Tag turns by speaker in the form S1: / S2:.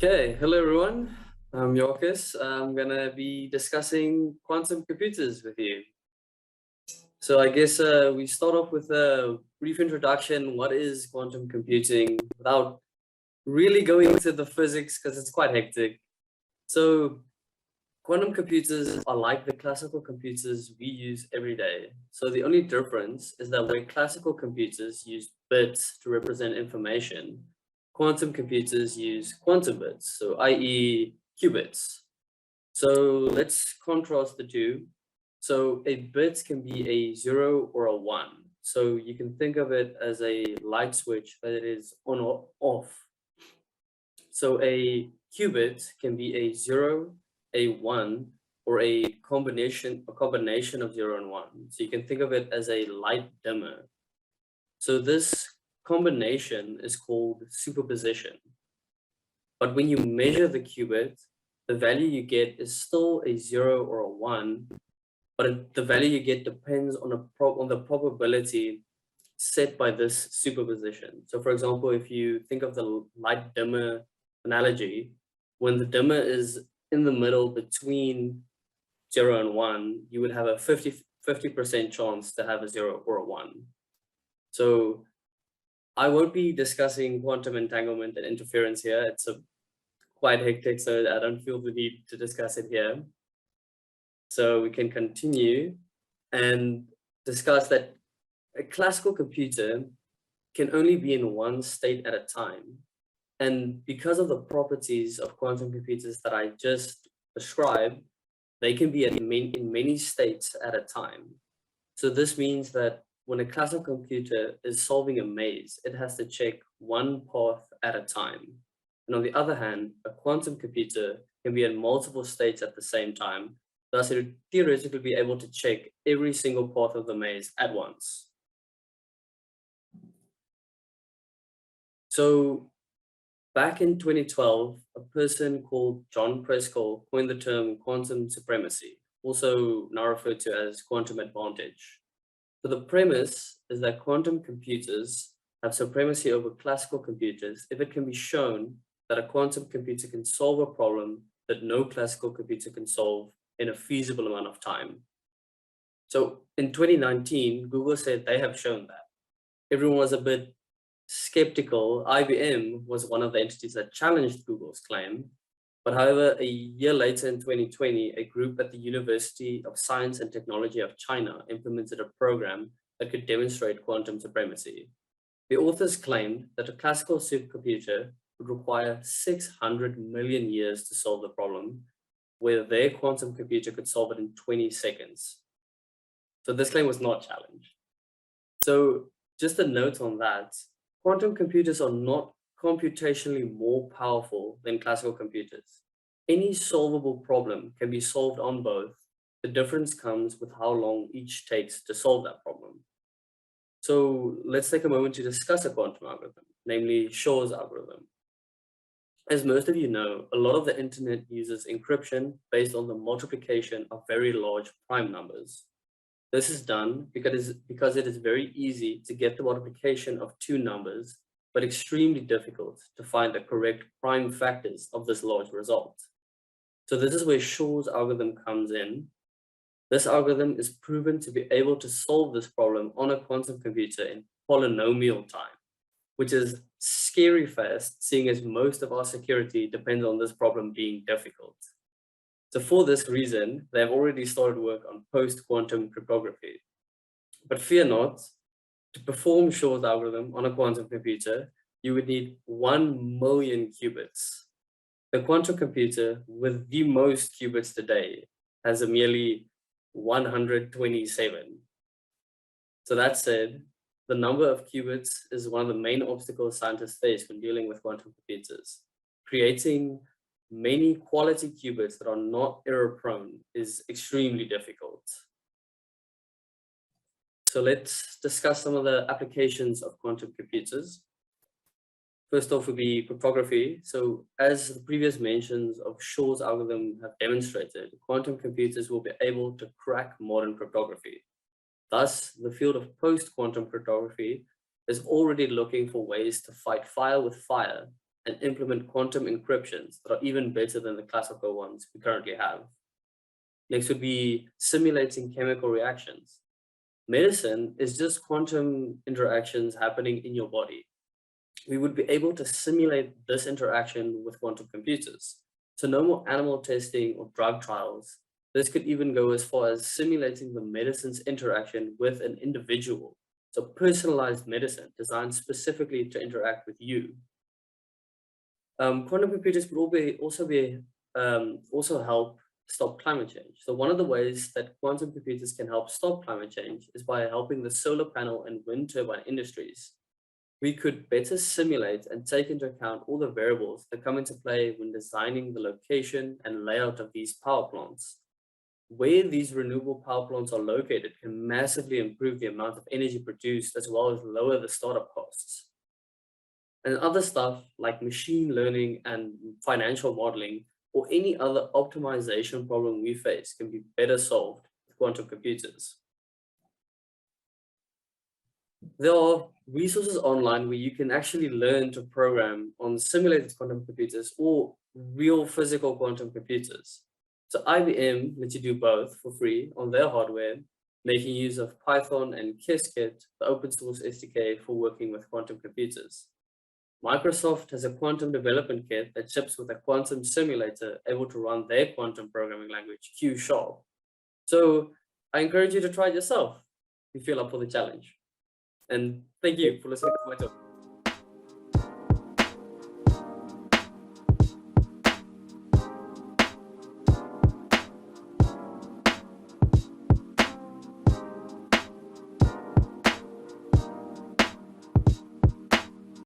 S1: Okay, hello everyone. I'm Jacus. I'm gonna be discussing quantum computers with you. So I guess we start off with a brief introduction. What is quantum computing without really going into the physics because it's quite hectic. So quantum computers are like the classical computers we use every day. So the only difference is that where classical computers use bits to represent information, quantum computers use quantum bits, so i.e. qubits. So let's contrast the two. So a bit can be a 0 or a 1. So you can think of it as a light switch that is on or off. So a qubit can be a 0, a 1, or a combination of 0 and 1. So you can think of it as a light dimmer. So this combination is called superposition. But when you measure the qubit, the value you get is still a 0 or a 1, but the value you get depends on the probability set by this superposition. So for example, if you think of the light dimmer analogy, when the dimmer is in the middle between 0 and 1, you would have a 50% chance to have a 0 or a 1. So I won't be discussing quantum entanglement and interference here. It's quite hectic, so I don't feel the need to discuss it here. So we can continue and discuss that a classical computer can only be in one state at a time. And because of the properties of quantum computers that I just described, they can be in many states at a time. So this means that when a classical computer is solving a maze, it has to check one path at a time. And on the other hand, a quantum computer can be in multiple states at the same time. Thus, it would theoretically be able to check every single path of the maze at once. So back in 2012, a person called John Prescott coined the term quantum supremacy, also now referred to as quantum advantage. So the premise is that quantum computers have supremacy over classical computers if it can be shown that a quantum computer can solve a problem that no classical computer can solve in a feasible amount of time. So in 2019, Google said they have shown that. Everyone was a bit skeptical. IBM was one of the entities that challenged Google's claim. But however, a year later in 2020, a group at the University of Science and Technology of China implemented a program that could demonstrate quantum supremacy. The authors claimed that a classical supercomputer would require 600 million years to solve the problem, where their quantum computer could solve it in 20 seconds. So this claim was not challenged. So just a note on that, quantum computers are not computationally more powerful than classical computers. Any solvable problem can be solved on both. The difference comes with how long each takes to solve that problem. So let's take a moment to discuss a quantum algorithm, namely Shor's algorithm. As most of you know, a lot of the internet uses encryption based on the multiplication of very large prime numbers. This is done because it is very easy to get the multiplication of two numbers, but extremely difficult to find the correct prime factors of this large result. So this is where Shor's algorithm comes in. This algorithm is proven to be able to solve this problem on a quantum computer in polynomial time, which is scary fast, seeing as most of our security depends on this problem being difficult. So for this reason, they've already started work on post-quantum cryptography. But fear not, to perform Shor's algorithm on a quantum computer, you would need 1 million qubits. The quantum computer with the most qubits today has a merely 127. So that said, the number of qubits is one of the main obstacles scientists face when dealing with quantum computers. Creating many quality qubits that are not error-prone is extremely difficult. So let's discuss some of the applications of quantum computers. First off would be cryptography. So as the previous mentions of Shor's algorithm have demonstrated, quantum computers will be able to crack modern cryptography. Thus, the field of post-quantum cryptography is already looking for ways to fight fire with fire and implement quantum encryptions that are even better than the classical ones we currently have. Next would be simulating chemical reactions. Medicine is just quantum interactions happening in your body. We would be able to simulate this interaction with quantum computers. So no more animal testing or drug trials. This could even go as far as simulating the medicine's interaction with an individual. So personalized medicine designed specifically to interact with you. Quantum computers could also help stop climate change. So one of the ways that quantum computers can help stop climate change is by helping the solar panel and wind turbine industries. We could better simulate and take into account all the variables that come into play when designing the location and layout of these power plants. Where these renewable power plants are located can massively improve the amount of energy produced as well as lower the startup costs. And other stuff like machine learning and financial modeling or any other optimization problem we face can be better solved with quantum computers. There are resources online where you can actually learn to program on simulated quantum computers or real physical quantum computers. So IBM lets you do both for free on their hardware, making use of Python and Qiskit, the open source SDK for working with quantum computers. Microsoft has a quantum development kit that ships with a quantum simulator able to run their quantum programming language, Q#. So I encourage you to try it yourself if you feel up for the challenge. And thank you for listening to my talk.